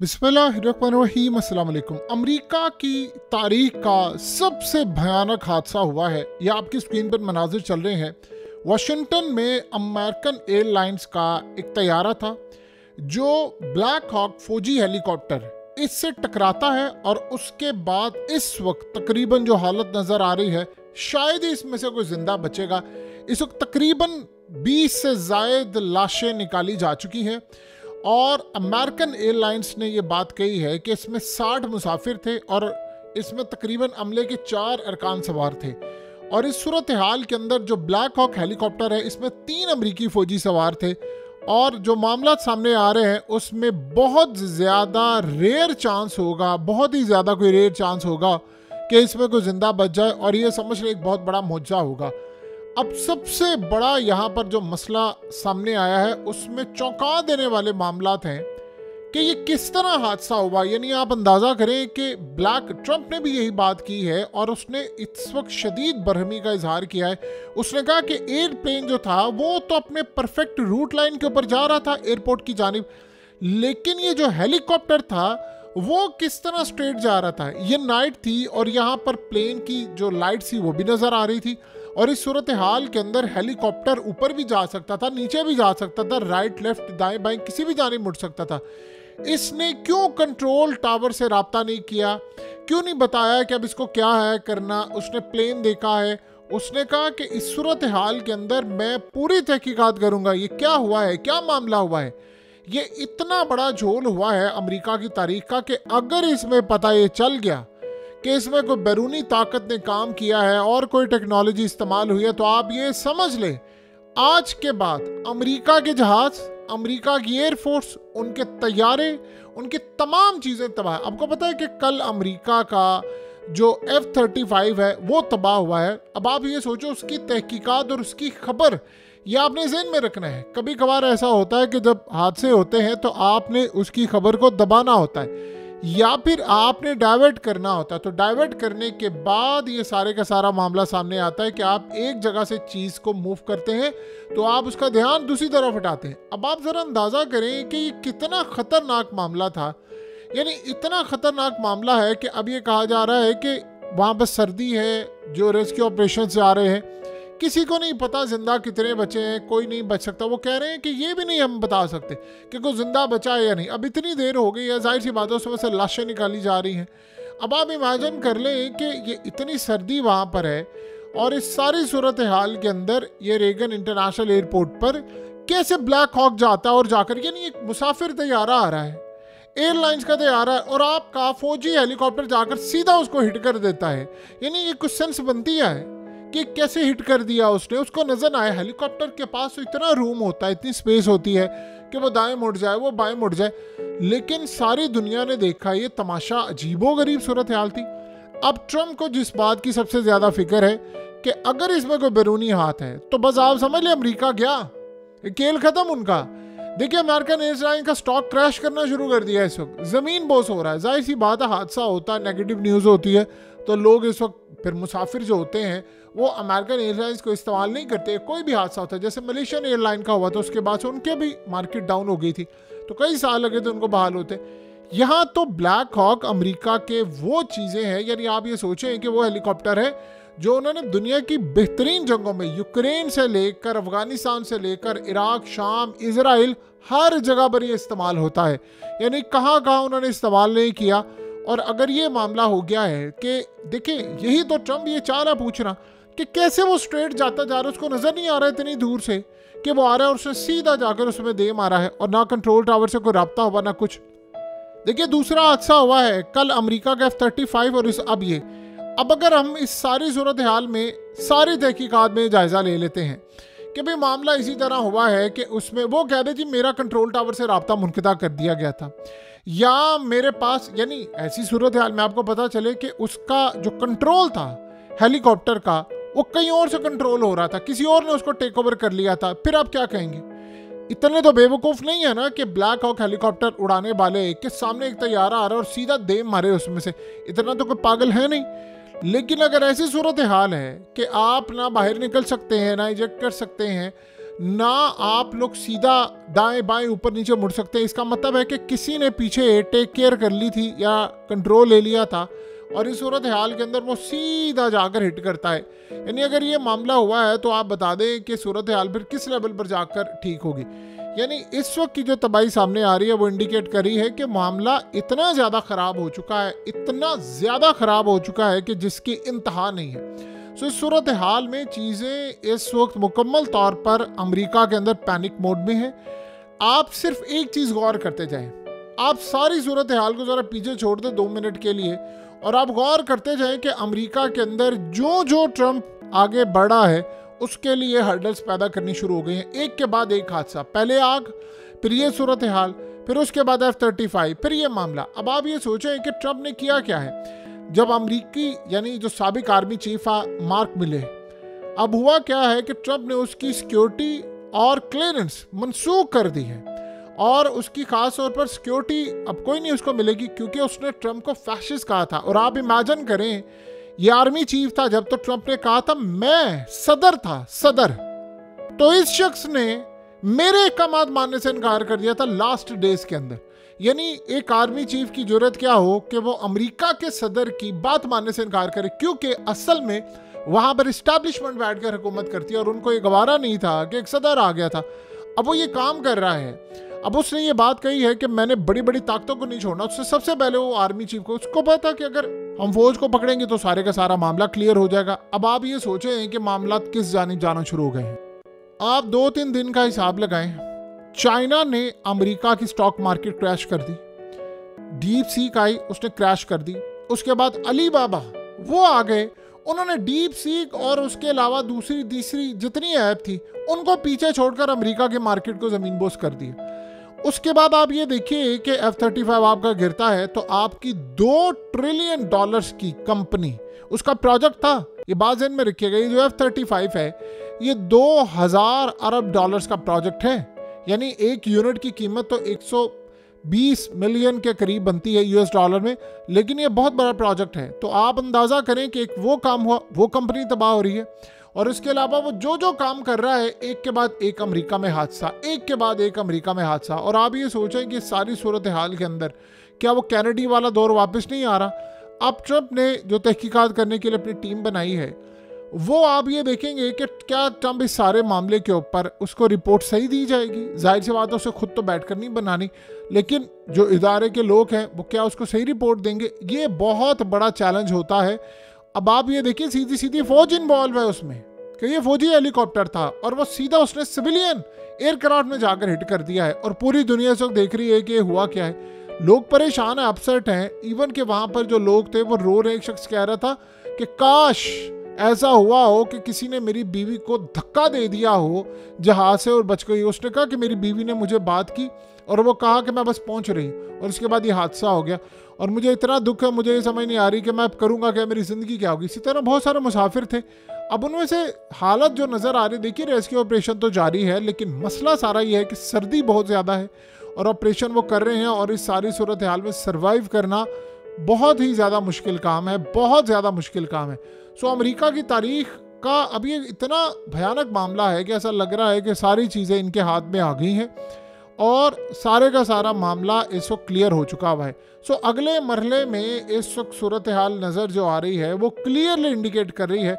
बिस्मिल्लाहिर्रहमानिर्रहीम। अस्सलाम वालेकुम। अमेरिका की तारीख का सबसे भयानक हादसा हुआ है। यह आपकी स्क्रीन पर मनाजिर चल रहे हैं। वाशिंगटन में अमेरिकन एयरलाइंस का एक तैयारा था जो ब्लैक हॉक फौजी हेलीकॉप्टर इससे टकराता है और उसके बाद इस वक्त तकरीबन जो हालत नज़र आ रही है शायद ही इसमें से कोई जिंदा बचेगा। इस वक्त तकरीबन 20 से ज़ायद लाशें निकाली जा चुकी हैं और अमेरिकन एयरलाइंस ने ये बात कही है कि इसमें 60 मुसाफिर थे और इसमें तकरीबन अमले के 4 अरकान सवार थे। और इस सूरत हाल के अंदर जो ब्लैक हॉक हेलीकॉप्टर है इसमें 3 अमरीकी फ़ौजी सवार थे और जो मामला सामने आ रहे हैं उसमें बहुत ज़्यादा रेयर चांस होगा, बहुत ही ज़्यादा कोई रेयर चांस होगा कि इसमें कोई ज़िंदा बच जाए और ये समझ लें एक बहुत बड़ा मुआवजा होगा। अब सबसे बड़ा यहाँ पर जो मसला सामने आया है उसमें चौंका देने वाले मामलात हैं कि ये किस तरह हादसा हुआ। यानी आप अंदाज़ा करें कि ट्रंप ने भी यही बात की है और उसने इस वक्त शदीद बरहमी का इजहार किया है। उसने कहा कि एयरप्लेन जो था वो तो अपने परफेक्ट रूट लाइन के ऊपर जा रहा था एयरपोर्ट की जानिब, लेकिन ये जो हेलीकॉप्टर था वो किस तरह स्ट्रेट जा रहा था। ये नाइट थी और यहाँ पर प्लेन की जो लाइट थी वो भी नज़र आ रही थी और इस सूरत हाल के अंदर हेलीकॉप्टर ऊपर भी जा सकता था, नीचे भी जा सकता था, राइट लेफ्ट दाएं बाएं किसी भी जानिब मुड़ सकता था। इसने क्यों कंट्रोल टावर से राब्ता नहीं किया, क्यों नहीं बताया कि अब इसको क्या है करना। उसने प्लेन देखा है, उसने कहा कि इस सूरत हाल के अंदर मैं पूरी तहकीकात करूंगा, ये क्या हुआ है, क्या मामला हुआ है। ये इतना बड़ा झोल हुआ है अमेरिका की तारीख का कि अगर इसमें पता ये चल गया कि इसमें कोई बैरूनी ताकत ने काम किया है और कोई टेक्नोलॉजी इस्तेमाल हुई है तो आप ये समझ लें आज के बाद अमेरिका के जहाज, अमेरिका की एयरफोर्स, उनके तैयारे, उनकी तमाम चीज़ें तबाह। आपको पता है कि कल अमेरिका का जो F-35 है वो तबाह हुआ है। अब आप ये सोचो उसकी तहकीकात और उसकी खबर ये आपने ज़हन में रखना है। कभी कभार ऐसा होता है कि जब हादसे होते हैं तो आपने उसकी खबर को दबाना होता है या फिर आपने डाइवर्ट करना होता है। तो डाइवर्ट करने के बाद ये सारे का सारा मामला सामने आता है कि आप एक जगह से चीज़ को मूव करते हैं तो आप उसका ध्यान दूसरी तरफ हटाते हैं। अब आप ज़रा अंदाज़ा करें कि ये कितना ख़तरनाक मामला था। यानी इतना ख़तरनाक मामला है कि अब ये कहा जा रहा है कि वहाँ पर सर्दी है, जो रेस्क्यू ऑपरेशन से आ रहे हैं किसी को नहीं पता जिंदा कितने बचे हैं, कोई नहीं बच सकता। वो कह रहे हैं कि ये भी नहीं हम बता सकते कि कोई जिंदा बचा है या नहीं। अब इतनी देर हो गई है, जाहिर सी बात है उसमें से लाशें निकाली जा रही हैं। अब आप इमेजिन कर लें कि ये इतनी सर्दी वहाँ पर है और इस सारी सूरत हाल के अंदर ये रेगन इंटरनेशनल एयरपोर्ट पर कैसे ब्लैक हॉक जाता है और जाकर, यानी एक मुसाफिर तैयारा आ रहा है, एयरलाइंस का तैयारा है और आपका फौजी हेलीकॉप्टर जाकर सीधा उसको हिट कर देता है। यानी ये कुछ सेंस बनती है कि कैसे हिट कर दिया उसने। उसको नजर आया हेलीकॉप्टर के पास तो इतना रूम होता है, इतनी स्पेस होती है कि वो दाएं मुड़ जाए, वो बाएं मुड़ जाए, लेकिन सारी दुनिया ने देखा ये तमाशा। अजीबोगरीब सूरत हाल थी। अब ट्रंप को जिस बात की सबसे ज्यादा फिक्र है कि अगर इसमें कोई बैरूनी हाथ है तो बस आप समझ लें अमेरिका गया, खेल खत्म उनका। देखिए अमेरिकन एयरलाइन का स्टॉक क्रैश करना शुरू कर दिया, इस वक्त ज़मीन बोस हो रहा है। जाहिर सी बात है हादसा होता है, नेगेटिव न्यूज़ होती है तो लोग इस वक्त फिर मुसाफिर जो होते हैं वो अमेरिकन एयरलाइंस को इस्तेमाल नहीं करते। कोई भी हादसा होता है, जैसे मलेशियन एयरलाइन का हुआ था, उसके बाद से उनके भी मार्केट डाउन हो गई थी तो कई साल लगे थे उनको बहाल होते। यहाँ तो ब्लैक हॉक अमेरिका के वो चीज़ें हैं, यानी आप ये सोचें कि वो हेलीकॉप्टर है जो उन्होंने दुनिया की बेहतरीन जंगों में, यूक्रेन से लेकर अफगानिस्तान से लेकर इराक, शाम, इजराइल, हर जगह पर ये इस्तेमाल होता है। यानी कहाँ कहाँ उन्होंने इस्तेमाल नहीं किया। और अगर ये मामला हो गया है कि देखिए यही तो ट्रंप ये चाह रहा पूछना कि कैसे वो स्ट्रेट जाता जा रहा है, उसको नज़र नहीं आ रहा है इतनी दूर से कि वो आ रहा है और उसने सीधा जाकर उसमें दे मारा है और ना कंट्रोल टावर से कोई राब्ता हुआ ना कुछ। देखिए दूसरा हादसा हुआ है कल अमेरिका का F-35 और अब ये। अब अगर हम इस सारी सूरत हाल में सारी तहकीकात में जायज़ा ले लेते हैं कि भाई मामला इसी तरह हुआ है कि उसमें वो कह रहे जी मेरा कंट्रोल टावर से राब्ता मुनक़िता कर दिया गया था, या मेरे पास, यानी ऐसी सूरत हाल में आपको पता चले कि उसका जो कंट्रोल था हेलीकॉप्टर का वो कहीं और से कंट्रोल हो रहा था, किसी और ने उसको टेक ओवर कर लिया था, फिर आप क्या कहेंगे। इतने तो बेवकूफ़ नहीं है ना कि ब्लैक हॉक हेलीकॉप्टर उड़ाने वाले के सामने एक तैयारा आ रहा है और सीधा दे मारे उसमें से, इतना तो कोई पागल है नहीं। लेकिन अगर ऐसी सूरत हाल है कि आप ना बाहर निकल सकते हैं, ना इजेक्ट कर सकते हैं, ना आप लोग सीधा दाएं बाएं ऊपर नीचे मुड़ सकते हैं। इसका मतलब है कि किसी ने पीछे टेक केयर कर ली थी या कंट्रोल ले लिया था और इस सूरत हाल के अंदर वो सीधा जाकर हिट करता है। यानी अगर ये मामला हुआ है तो आप बता दें कि सूरत हाल फिर किस लेवल पर जाकर ठीक होगी। यानी इस वक्त की जो तबाही सामने आ रही है वो इंडिकेट कर रही है कि मामला इतना ज़्यादा ख़राब हो चुका है, इतना ज़्यादा ख़राब हो चुका है कि जिसकी इंतहा नहीं है। सो इस सूरत हाल में चीज़ें इस वक्त मुकम्मल तौर पर अमेरिका के अंदर पैनिक मोड में है। आप सिर्फ एक चीज़ गौर करते जाएं, आप सारी सूरत हाल को ज़रा पीछे छोड़ दें 2 मिनट के लिए और आप गौर करते जाएं कि अमेरिका के अंदर जो जो ट्रंप आगे बढ़ा है उसके लिए हर्डल्स पैदा करनी शुरू हो गई हैं, एक के बाद एक हादसा। पहले आग, फिर ये सूरत हाल, फिर उसके बाद F-35, फिर ये मामला। अब आप ये सोचें कि ट्रंप ने किया क्या है। जब अमरीकी यानी जो साबिक आर्मी चीफ मार्क मिले, अब हुआ क्या है कि ट्रंप ने उसकी सिक्योरिटी और क्लियरेंस मनसूख कर दी है और उसकी खास तौर पर सिक्योरिटी अब कोई नहीं उसको मिलेगी क्योंकि उसने ट्रंप को फैशिस्ट कहा था। और आप इमेजिन करें, ये आर्मी चीफ था जब तो ट्रंप ने कहा था मैं सदर था, सदर। तो इस शख्स ने मेरे कमांड मानने से इनकार कर दिया था लास्ट डेज के अंदर। यानी एक आर्मी चीफ की जरूरत क्या हो कि वो अमेरिका के सदर की बात मानने से इनकार करे, क्योंकि असल में वहां पर इस्टेब्लिशमेंट बैठकर हुकूमत करती है और उनको ये गवारा नहीं था कि एक सदर आ गया था। अब वो ये काम कर रहा है। अब उसने ये बात कही है कि मैंने बड़ी बड़ी ताकतों को नहीं छोड़ना। उससे सबसे पहले वो आर्मी चीफ को उसको पता कि अगर हम फौज को पकड़ेंगे तो सारे का सारा मामला क्लियर हो जाएगा। अब आप ये सोचें कि मामला किस जानिब जाना शुरू हो गए हैं। आप 2-3 दिन का हिसाब लगाएं, चाइना ने अमेरिका की स्टॉक मार्केट क्रैश कर दी, डीप सीक आई उसने क्रैश कर दी। उसके बाद अलीबाबा वो आ गए, उन्होंने डीप सीक और उसके अलावा दूसरी तीसरी जितनी ऐप थी उनको पीछे छोड़कर अमेरिका के मार्केट को जमीनबोस कर दिया। उसके बाद आप ये देखिए कि F-35 आपका गिरता है तो आपकी $2 ट्रिलियन की कंपनी, उसका प्रोजेक्ट था, ये बात ज़हन में रखिएगा, ये जो F-35 है ये $2000 अरब का प्रोजेक्ट है। यानी एक यूनिट की कीमत तो 120 मिलियन के करीब बनती है US डॉलर में, लेकिन ये बहुत बड़ा प्रोजेक्ट है। तो आप अंदाज़ा करें कि एक वो काम हुआ, वो कंपनी तबाह हो रही है और इसके अलावा वो जो जो काम कर रहा है एक के बाद एक अमेरिका में हादसा, एक के बाद एक अमेरिका में हादसा। और आप ये सोचें कि सारी सूरत हाल के अंदर क्या वो कैनेडी वाला दौर वापस नहीं आ रहा। अब ट्रंप ने जो तहकीकात करने के लिए अपनी टीम बनाई है वो आप ये देखेंगे कि क्या ट्रंप इस सारे मामले के ऊपर उसको रिपोर्ट सही दी जाएगी। जाहिर सी बात है उसे खुद तो बैठकर नहीं बनानी, लेकिन जो इदारे के लोग हैं वो क्या उसको सही रिपोर्ट देंगे, ये बहुत बड़ा चैलेंज होता है। अब आप ये देखिए सीधी सीधी फौज इन्वॉल्व है उसमें कि ये फौजी हेलीकॉप्टर था और वो सीधा उसने सिविलियन एयरक्राफ्ट में जाकर हिट कर दिया है और पूरी दुनिया से देख रही है कि हुआ क्या है। लोग परेशान हैं, अपसेट हैं। इवन के वहाँ पर जो लोग थे वो रो रहे। एक शख्स कह रहा था कि काश ऐसा हुआ हो कि किसी ने मेरी बीवी को धक्का दे दिया हो जहाज से और बच गई। उसने कहा कि मेरी बीवी ने मुझे बात की और वो कहा कि मैं बस पहुंच रही और उसके बाद ये हादसा हो गया और मुझे इतना दुख है, मुझे ये समझ नहीं आ रही कि मैं अब करूँगा क्या, मेरी ज़िंदगी क्या होगी। इसी तरह बहुत सारे मुसाफिर थे। अब उनमें से हालत जो नज़र आ रही, देखिए रेस्क्यू ऑपरेशन तो जारी है, लेकिन मसला सारा ये है कि सर्दी बहुत ज़्यादा है और ऑपरेशन वो कर रहे हैं और इस सारी सूरत हाल में सर्वाइव करना बहुत ही ज़्यादा मुश्किल काम है, बहुत ज़्यादा मुश्किल काम है। सो अमेरिका की तारीख का अब ये इतना भयानक मामला है कि ऐसा लग रहा है कि सारी चीज़ें इनके हाथ में आ गई हैं और सारे का सारा मामला इस वक्त क्लियर हो चुका हुआ है। सो अगले मरहले में इस वक्त सूरत हाल नज़र जो आ रही है वो क्लियरली इंडिकेट कर रही है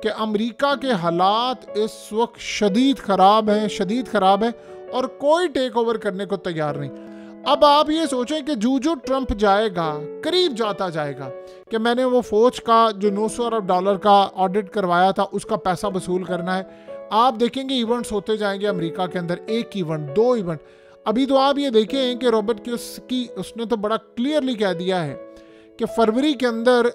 कि अमेरिका के हालात इस वक्त शदीद ख़राब है और कोई टेक ओवर करने को तैयार नहीं। अब आप ये सोचें कि जो ट्रंप जाएगा, करीब जाता जाएगा कि मैंने वो फौज का जो $900 अरब का ऑडिट करवाया था उसका पैसा वसूल करना है। आप देखेंगे इवेंट्स होते जाएंगे अमेरिका के अंदर, 1 इवेंट 2 इवेंट। अभी तो आप ये देखें कि रॉबर्ट की उसने तो बड़ा क्लियरली कह दिया है कि फरवरी के अंदर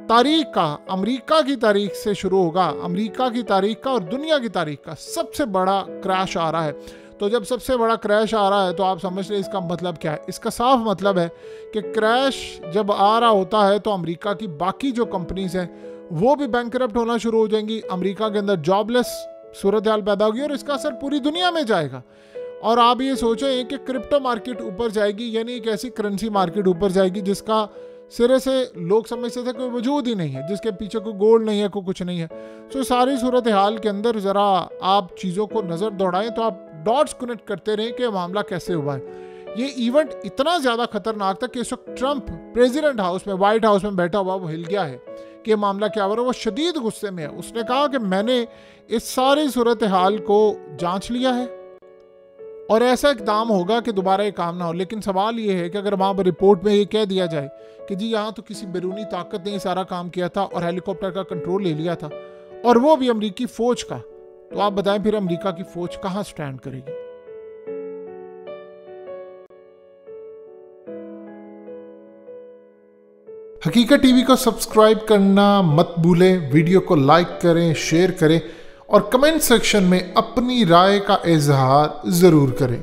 तारीख का, अमेरिका की तारीख से शुरू होगा, अमेरिका की तारीख का और दुनिया की तारीख का सबसे बड़ा क्रैश आ रहा है। तो जब सबसे बड़ा क्रैश आ रहा है तो आप समझ लें इसका मतलब क्या है। इसका साफ मतलब है कि क्रैश जब आ रहा होता है तो अमेरिका की बाकी जो कंपनीज हैं वो भी बैंकरप्ट होना शुरू हो जाएंगी। अमेरिका के अंदर जॉबलेस सूरत हाल पैदा होगी और इसका असर पूरी दुनिया में जाएगा। और आप ये सोचें कि क्रिप्टो मार्केट ऊपर जाएगी, यानी एक ऐसी करेंसी मार्केट ऊपर जाएगी जिसका सिरे से लोग समझते थे कोई वजूद ही नहीं है, जिसके पीछे कोई गोल नहीं है, कोई कुछ नहीं है। सो सारी सूरत हाल के अंदर ज़रा आप चीज़ों को नज़र दौड़ाएं तो आप डॉट्स कनेक्ट करते रहें कि मामला कैसे हुआ है। ये इवेंट इतना ज़्यादा खतरनाक था कि इस वक्त ट्रंप प्रेसिडेंट हाउस में, वाइट हाउस में बैठा हुआ, वो हिल गया है कि मामला क्या हो रहा है। वो शदीद गुस्से में है। उसने कहा कि मैंने इस सारी सूरत हाल को जांच लिया है और ऐसा इकदाम होगा कि दोबारा ये काम ना हो। लेकिन सवाल ये है कि अगर वहाँ पर रिपोर्ट में ये कह दिया जाए कि जी यहाँ तो किसी बैरूनी ताकत ने सारा काम किया था और हेलीकॉप्टर का कंट्रोल ले लिया था, और वो भी अमेरिकी फ़ौज का, तो आप बताएं फिर अमेरिका की फ़ौज कहाँ स्टैंड करेगी। हकीकत टीवी को सब्सक्राइब करना मत भूलें, वीडियो को लाइक करें, शेयर करें और कमेंट सेक्शन में अपनी राय का इजहार ज़रूर करें।